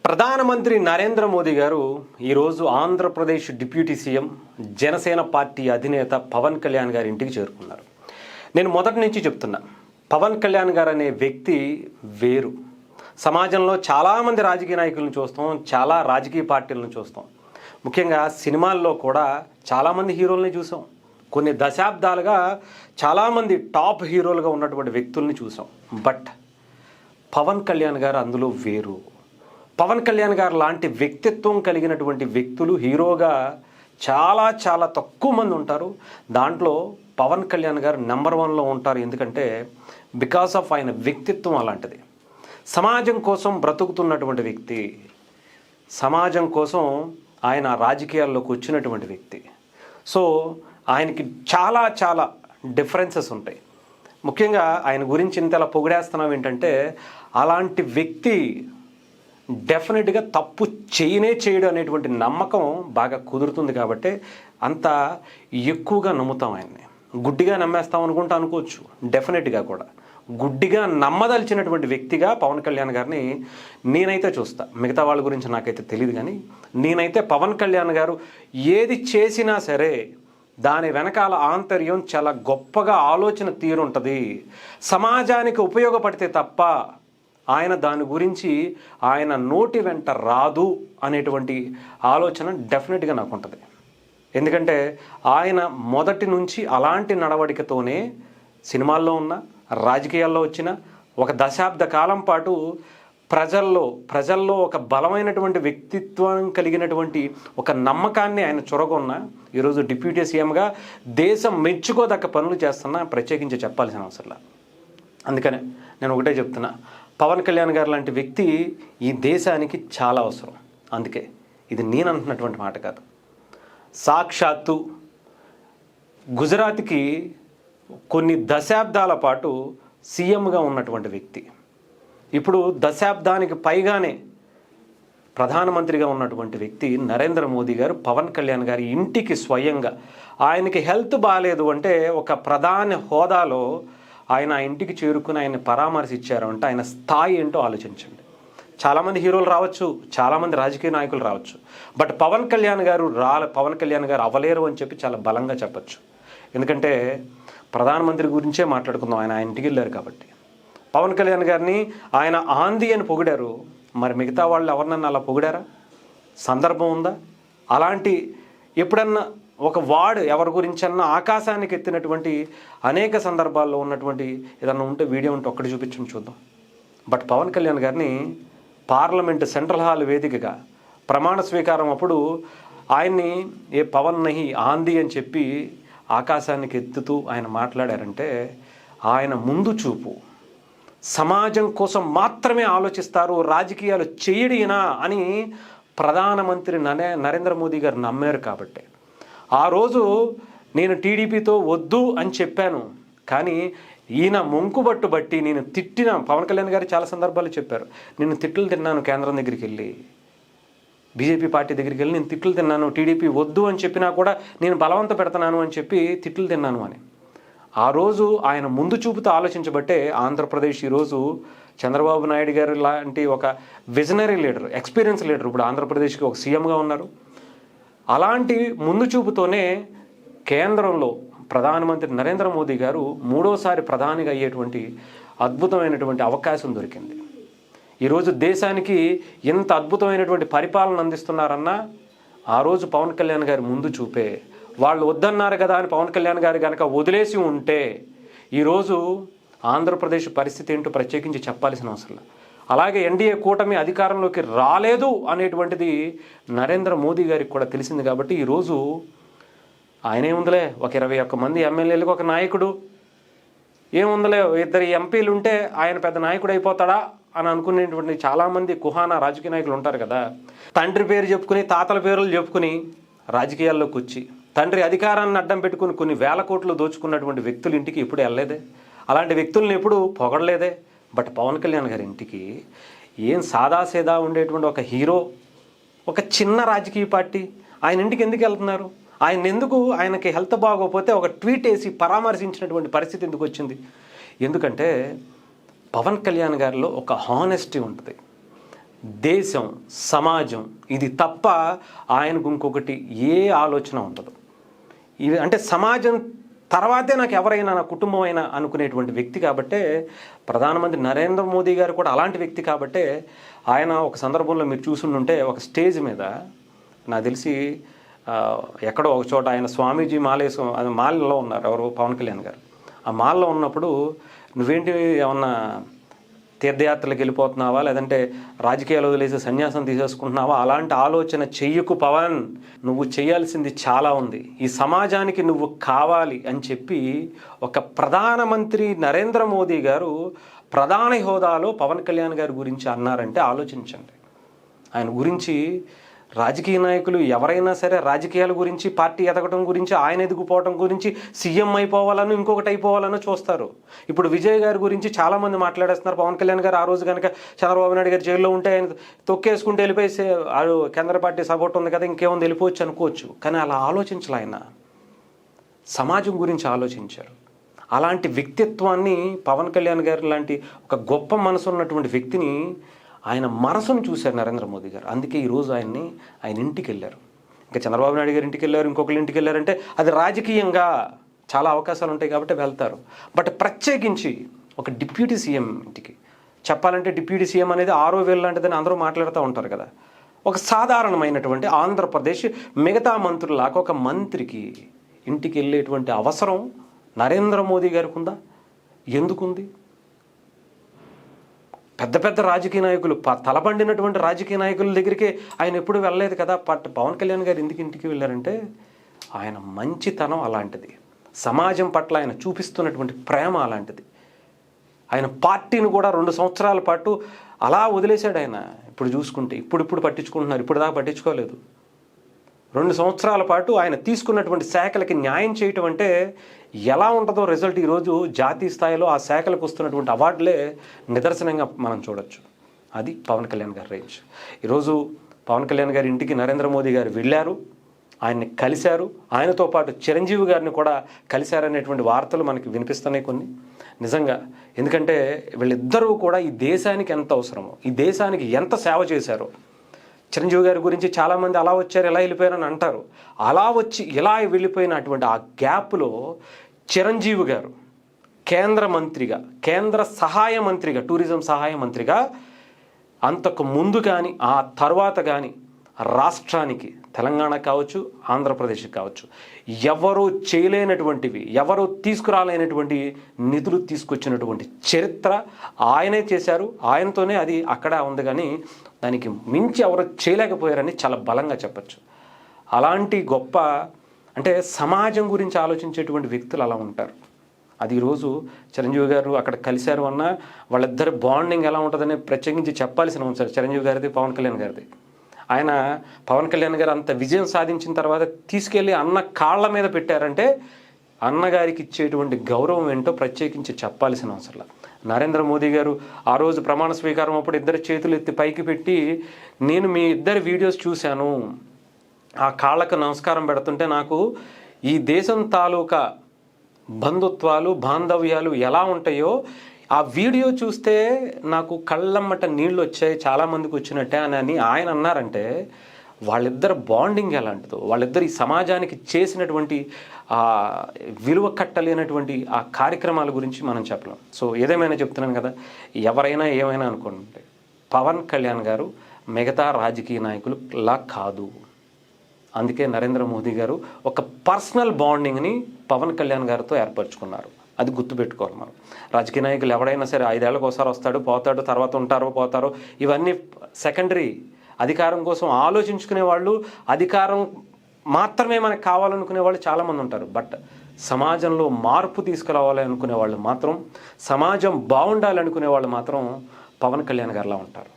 ప్రధానమంత్రి నరేంద్ర మోదీ గారు ఈరోజు Andhra Pradesh deputy CM Janasena party అధినేత పవన్ కళ్యాణ్ గారి ఇంటికి చేరుకున్నారు. నేను మొదటి నుంచి చెప్తున్నా, పవన్ కళ్యాణ్ గారు అనే వ్యక్తి వేరు. సమాజంలో చాలామంది రాజకీయ నాయకులను చూస్తాం, చాలా రాజకీయ పార్టీలను చూస్తాం. ముఖ్యంగా సినిమాల్లో కూడా చాలామంది హీరోల్ని చూసాం. కొన్ని దశాబ్దాలుగా చాలామంది టాప్ హీరోలుగా ఉన్నటువంటి వ్యక్తుల్ని చూసాం. బట్ పవన్ కళ్యాణ్ గారు అందులో వేరు. పవన్ కళ్యాణ్ గారు లాంటి వ్యక్తిత్వం కలిగినటువంటి వ్యక్తులు హీరోగా చాలా చాలా తక్కువ మంది ఉంటారు. దాంట్లో పవన్ కళ్యాణ్ గారు నెంబర్ 1లో ఉంటారు. ఎందుకంటే బికాస్ ఆఫ్ ఆయన వ్యక్తిత్వం అలాంటిది. సమాజం కోసం బ్రతుకుతున్నటువంటి వ్యక్తి, సమాజం కోసం ఆయన రాజకీయాల్లోకి వచ్చినటువంటి వ్యక్తి. సో ఆయనకి చాలా చాలా డిఫరెన్సెస్ ఉంటాయి. ముఖ్యంగా ఆయన గురించి ఇంతలా పొగిడేస్తున్నాం ఏంటంటే, అలాంటి వ్యక్తి డెఫినెట్గా తప్పు చేయడు అనేటువంటి నమ్మకం బాగా కుదురుతుంది. కాబట్టి అంత ఎక్కువగా నమ్ముతాం ఆయన్ని. గుడ్డిగా నమ్మేస్తాం అనుకోవచ్చు. డెఫినెట్గా కూడా గుడ్డిగా నమ్మదలిచినటువంటి వ్యక్తిగా పవన్ కళ్యాణ్ గారిని నేనైతే చూస్తా. మిగతా వాళ్ళ గురించి నాకైతే తెలియదు, కానీ నేనైతే పవన్ కళ్యాణ్ గారు ఏది చేసినా సరే దాని వెనకాల ఆంతర్యం చాలా గొప్పగా ఆలోచన తీరుంటుంది. సమాజానికి ఉపయోగపడితే తప్ప ఆయన దాని గురించి ఆయన నోటి వెంట రాదు అనేటువంటి ఆలోచన డెఫినెట్గా నాకు ఉంటుంది. ఎందుకంటే ఆయన మొదటి నుంచి అలాంటి నడవడికతోనే సినిమాల్లో ఉన్న, రాజకీయాల్లో వచ్చిన ఒక దశాబ్ద కాలం పాటు ప్రజల్లో ఒక బలమైనటువంటి వ్యక్తిత్వం కలిగినటువంటి ఒక నమ్మకాన్ని ఆయన చొరగొన్న ఈరోజు డిప్యూటీ సీఎంగా దేశం మెచ్చుకోదక్క పనులు చేస్తున్నా ప్రత్యేకించి చెప్పాల్సిన అవసరం. అందుకనే నేను ఒకటే చెప్తున్నా, పవన్ కళ్యాణ్ గారు లాంటి వ్యక్తి ఈ దేశానికి చాలా అవసరం. అందుకే ఇది నేను అంటున్నటువంటి మాట కాదు. సాక్షాత్తు గుజరాత్కి కొన్ని దశాబ్దాల పాటు సీఎంగా ఉన్నటువంటి వ్యక్తి, ఇప్పుడు దశాబ్దానికి పైగానే ప్రధానమంత్రిగా ఉన్నటువంటి వ్యక్తి నరేంద్ర మోదీ గారు పవన్ కళ్యాణ్ గారి ఇంటికి స్వయంగా, ఆయనకి హెల్త్ బాగాలేదు అంటే ఒక ప్రధాని హోదాలో ఆయన ఇంటికి చేరుకుని ఆయన్ని పరామర్శించారు అంటే ఆయన స్థాయి ఏంటో ఆలోచించండి. చాలామంది హీరోలు రావచ్చు, చాలామంది రాజకీయ నాయకులు రావచ్చు, బట్ పవన్ కళ్యాణ్ గారు అవ్వలేరు అని చెప్పి చాలా బలంగా చెప్పచ్చు. ఎందుకంటే ప్రధానమంత్రి గురించే మాట్లాడుకుందాం. ఆయన ఇంటికి వెళ్ళారు కాబట్టి. పవన్ కళ్యాణ్ గారిని ఆయన ఆంధీ అని పొగిడారు. మరి మిగతా వాళ్ళు ఎవరినన్నా అలా పొగిడారా? సందర్భం ఉందా? అలాంటి ఎప్పుడన్నా ఒక వార్డు ఎవరి గురించన్నా ఆకాశానికి ఎత్తినటువంటి అనేక సందర్భాల్లో ఉన్నటువంటి ఏదన్నా ఉంటే వీడియో ఉంటే ఒక్కటి చూపించండి చూద్దాం. బట్ పవన్ కళ్యాణ్ గారిని పార్లమెంట్ సెంట్రల్ హాల్ వేదికగా ప్రమాణ స్వీకారం అప్పుడు ఆయన్ని ఏ పవన్ నహి ఆంధీ అని చెప్పి ఆకాశానికి ఎత్తుతూ ఆయన మాట్లాడారంటే ఆయన ముందు చూపు, సమాజం కోసం మాత్రమే ఆలోచిస్తారు, రాజకీయాలు చేయడినా అని ప్రధానమంత్రి నరేంద్ర మోదీ గారు నమ్మారు. కాబట్టి ఆ రోజు నేను టీడీపీతో వద్దు అని చెప్పాను, కానీ ఈయన మొంకుబట్టు బట్టి నేను తిట్టిన పవన్ కళ్యాణ్ గారు చాలా సందర్భాలు చెప్పారు, నేను తిట్లు తిన్నాను కేంద్రం దగ్గరికి వెళ్ళి, బీజేపీ పార్టీ దగ్గరికి వెళ్ళి నేను తిట్లు తిన్నాను, టీడీపీ వద్దు అని చెప్పినా కూడా నేను బలవంత పెడుతున్నాను అని చెప్పి తిట్లు తిన్నాను అని. ఆ రోజు ఆయన ముందు చూపుతో ఆలోచించబట్టే ఆంధ్రప్రదేశ్ ఈరోజు చంద్రబాబు నాయుడు గారు లాంటి ఒక విజనరీ లీడర్, ఎక్స్పీరియన్స్ లీడర్ ఇప్పుడు ఆంధ్రప్రదేశ్కి ఒక సీఎంగా ఉన్నారు. అలాంటి ముందు చూపుతోనే కేంద్రంలో ప్రధానమంత్రి నరేంద్ర మోదీ గారు 3వసారి ప్రధానిగా అయ్యేటువంటి అద్భుతమైనటువంటి అవకాశం దొరికింది. ఈరోజు దేశానికి ఎంత అద్భుతమైనటువంటి పరిపాలన అందిస్తున్నారన్నా ఆ రోజు పవన్ కళ్యాణ్ గారి ముందు చూపే. వాళ్ళు వద్దన్నారు కదా అని పవన్ కళ్యాణ్ గారు కనుక వదిలేసి ఉంటే ఈరోజు ఆంధ్రప్రదేశ్ పరిస్థితి ఏంటో ప్రత్యేకించి చెప్పాల్సిన అవసరం. అలాగే ఎన్డీఏ కూటమి అధికారంలోకి రాలేదు అనేటువంటిది నరేంద్ర మోదీ గారికి కూడా తెలిసింది. కాబట్టి ఈరోజు ఆయనేముందిలే, ఒక 21 మంది ఎమ్మెల్యేలకు ఒక నాయకుడు, ఏముందిలే 2 ఎంపీలు ఉంటే ఆయన పెద్ద నాయకుడు అయిపోతాడా అని అనుకునేటువంటి చాలామంది కుహానా రాజకీయ నాయకులు ఉంటారు కదా. తండ్రి పేరు చెప్పుకుని, తాతల పేర్లు చెప్పుకుని రాజకీయాల్లోకి వచ్చి తండ్రి అధికారాన్ని అడ్డం పెట్టుకుని కొన్ని వేల కోట్లు దోచుకున్నటువంటి వ్యక్తుల ఇంటికి ఎప్పుడు వెళ్ళలేదే, అలాంటి వ్యక్తుల్ని ఎప్పుడు పొగడలేదే. బట్ పవన్ కళ్యాణ్ గారి ఇంటికి ఏం సాదాసేదా ఉండేటువంటి ఒక హీరో, ఒక చిన్న రాజకీయ పార్టీ ఆయన ఇంటికి ఎందుకు వెళ్తున్నారు? ఆయనకి హెల్త్ బాగోకపోతే ఒక ట్వీట్ వేసి పరామర్శించినటువంటి పరిస్థితి ఎందుకు వచ్చింది? ఎందుకంటే పవన్ కళ్యాణ్ గారిలో ఒక హానెస్టీ ఉంటుంది. దేశం, సమాజం ఇది తప్ప ఆయనకు ఇంకొకటి ఏ ఆలోచన ఉండదు. ఇవి అంటే సమాజం తర్వాతే నాకు ఎవరైనా నా కుటుంబం అయినా అనుకునేటువంటి వ్యక్తి కాబట్టే ప్రధానమంత్రి నరేంద్ర మోదీ గారు కూడా అలాంటి వ్యక్తి కాబట్టే ఆయన ఒక సందర్భంలో మీరు చూసుంటే ఒక స్టేజ్ మీద నాకు తెలిసి ఎక్కడో ఒక చోట ఆయన స్వామీజీ మాల్లో ఉన్నారు, ఎవరు పవన్ కళ్యాణ్ గారు. ఆ మాల్లో ఉన్నప్పుడు నువ్వేంటి ఏమన్నా తీర్థయాత్రలకు వెళ్ళిపోతున్నావా, లేదంటే రాజకీయాలు వదిలేసి సన్యాసం తీసేసుకుంటున్నావా, అలాంటి ఆలోచన చెయ్యకు పవన్, నువ్వు చేయాల్సింది చాలా ఉంది, ఈ సమాజానికి నువ్వు కావాలి అని చెప్పి ఒక ప్రధానమంత్రి నరేంద్ర మోదీ గారు ప్రధాన హోదాలో పవన్ కళ్యాణ్ గారి గురించి అన్నారంటే ఆలోచించండి. ఆయన గురించి రాజకీయ నాయకులు ఎవరైనా సరే రాజకీయాల గురించి, పార్టీ ఎదగడం గురించి, ఆయన ఎదిగిపోవడం గురించి, సీఎం అయిపోవాలని ఇంకొకటి అయిపోవాలని చూస్తారు. ఇప్పుడు విజయ్ గారి గురించి చాలామంది మాట్లాడేస్తున్నారు. పవన్ కళ్యాణ్ గారు ఆ రోజు కనుక చంద్రబాబు నాయుడు గారు జైల్లో ఉంటే ఆయన తొక్కేసుకుంటే వెళ్ళిపోయి కేంద్ర పార్టీ సపోర్ట్ ఉంది కదా, ఇంకేముంది వెళ్ళిపోవచ్చు అనుకోవచ్చు. కానీ అలా ఆలోచించాలి. ఆయన సమాజం గురించి ఆలోచించారు. అలాంటి వ్యక్తిత్వాన్ని పవన్ కళ్యాణ్ గారు లాంటి ఒక గొప్ప మనసు ఉన్నటువంటి వ్యక్తిని ఆయన మనసును చూశారు నరేంద్ర మోదీ గారు. అందుకే ఈరోజు ఆయన ఇంటికి వెళ్ళారు. ఇంకా చంద్రబాబు నాయుడు గారి ఇంటికి వెళ్ళారు, ఇంకొకరి ఇంటికి వెళ్ళారంటే అది రాజకీయంగా చాలా అవకాశాలు ఉంటాయి కాబట్టి వెళ్తారు. బట్ ప్రత్యేకించి ఒక డిప్యూటీ సీఎం ఇంటికి చెప్పాలంటే, డిప్యూటీ సీఎం అనేది 6వ వేలు లాంటిదని అందరూ మాట్లాడుతూ ఉంటారు కదా. ఒక సాధారణమైనటువంటి ఆంధ్రప్రదేశ్ మిగతా మంత్రులాగా ఒక మంత్రికి ఇంటికి వెళ్ళేటువంటి అవసరం నరేంద్ర మోదీ గారికి ఉందా? ఎందుకుంది? పెద్ద పెద్ద రాజకీయ నాయకులు, తలబండినటువంటి రాజకీయ నాయకుల దగ్గరికి ఆయన ఎప్పుడు వెళ్ళలేదు కదా. పవన్ కళ్యాణ్ గారు ఎందుకు ఇంటికి వెళ్ళారంటే ఆయన మంచితనం అలాంటిది, సమాజం పట్ల ఆయన చూపిస్తున్నటువంటి ప్రేమ అలాంటిది. ఆయన పార్టీని కూడా 2 సంవత్సరాల పాటు అలా వదిలేశాడు. ఆయన ఇప్పుడు చూసుకుంటే ఇప్పుడు పట్టించుకుంటున్నారు, ఇప్పుడు దాకా పట్టించుకోలేదు. 2 సంవత్సరాల పాటు ఆయన తీసుకున్నటువంటి శాఖలకి న్యాయం చేయటం అంటే ఎలా ఉంటుందో రిజల్ట్ ఈరోజు జాతీయ స్థాయిలో ఆ శాఖలకు వస్తున్నటువంటి అవార్డులే నిదర్శనంగా మనం చూడొచ్చు. అది పవన్ కళ్యాణ్ గారి రేంజ్. ఈరోజు పవన్ కళ్యాణ్ గారి ఇంటికి నరేంద్ర మోదీ గారు వెళ్ళారు, ఆయన్ని కలిశారు, ఆయనతో పాటు చిరంజీవి గారిని కూడా కలిశారనేటువంటి వార్తలు మనకి వినిపిస్తున్నాయి కొన్ని. నిజంగా, ఎందుకంటే వీళ్ళిద్దరూ కూడా ఈ దేశానికి ఎంత అవసరమో, ఈ దేశానికి ఎంత సేవ చేశారో. చిరంజీవి గారి గురించి చాలామంది అలా వచ్చారు, ఎలా వెళ్ళిపోయారని అంటారు. అలా వచ్చి ఇలా వెళ్ళిపోయినటువంటి ఆ గ్యాప్లో చిరంజీవి గారు కేంద్ర మంత్రిగా, కేంద్ర సహాయ మంత్రిగా, టూరిజం సహాయ మంత్రిగా అంతకు ముందు కానీ ఆ తర్వాత కానీ రాష్ట్రానికి, తెలంగాణ కావచ్చు, ఆంధ్రప్రదేశ్ కావచ్చు, ఎవరు చేయలేనటువంటివి, ఎవరు తీసుకురాలేనటువంటి నిధులు తీసుకొచ్చినటువంటి చరిత్ర ఆయనే చేశారు. ఆయనతోనే అది అక్కడ ఉంది, కానీ దానికి మించి ఎవరు చేయలేకపోయారని చాలా బలంగా చెప్పచ్చు. అలాంటి గొప్ప, అంటే సమాజం గురించి ఆలోచించేటువంటి వ్యక్తులు అలా ఉంటారు. అది ఈరోజు చిరంజీవి గారు అక్కడ కలిశారు అన్న వాళ్ళిద్దరి బాండింగ్ ఎలా ఉంటుందని ప్రత్యేకించి చెప్పాల్సిన అవసరం చిరంజీవి గారిది, పవన్ కళ్యాణ్ గారిది. ఆయన పవన్ కళ్యాణ్ గారు అంత విజయం సాధించిన తర్వాత తీసుకెళ్ళి అన్న కాళ్ళ మీద పెట్టారంటే అన్నగారికి ఇచ్చేటువంటి గౌరవం ఏంటో ప్రత్యేకించి చెప్పాల్సిన అవసరం. నరేంద్ర మోదీ గారు ఆ రోజు ప్రమాణ స్వీకారం అప్పుడు ఇద్దరు చేతులు ఎత్తి పైకి పెట్టి, నేను మీ ఇద్దరి వీడియోస్ చూశాను, ఆ కాళ్ళకు నమస్కారం పెడుతుంటే నాకు ఈ దేశం తాలూకా బంధుత్వాలు, బాంధవ్యాలు ఎలా ఉంటాయో ఆ వీడియో చూస్తే నాకు కళ్ళమ్మట నీళ్ళు వచ్చాయి, చాలామందికి వచ్చినట్టే అని ఆయన అన్నారంటే వాళ్ళిద్దరు బాండింగ్ ఎలాంటిదో, వాళ్ళిద్దరు ఈ సమాజానికి చేసినటువంటి విలువ కట్టలేనటువంటి ఆ కార్యక్రమాల గురించి మనం చెప్పలేం. సో ఏదేమైనా చెప్తున్నాను కదా, ఎవరైనా ఏమైనా అనుకోండి, పవన్ కళ్యాణ్ గారు మిగతా రాజకీయ నాయకులులా కాదు. అందుకే నరేంద్ర మోదీ గారు ఒక పర్సనల్ బాండింగ్ని పవన్ కళ్యాణ్ గారితో ఏర్పరచుకున్నారు. అది గుర్తుపెట్టుకోవాలి మనం. రాజకీయ నాయకులు ఎవడైనా సరే 5 ఏళ్ళకి ఒకసారి వస్తాడు, పోతాడు, తర్వాత ఉంటారో పోతారో, ఇవన్నీ సెకండరీ. అధికారం కోసం ఆలోచించుకునే వాళ్ళు, అధికారం మాత్రమే మనకు కావాలనుకునే వాళ్ళు చాలామంది ఉంటారు. బట్ సమాజంలో మార్పు తీసుకురావాలి అనుకునే వాళ్ళు మాత్రం, సమాజం బాగుండాలనుకునే వాళ్ళు మాత్రం పవన్ కళ్యాణ్ గారిలా ఉంటారు.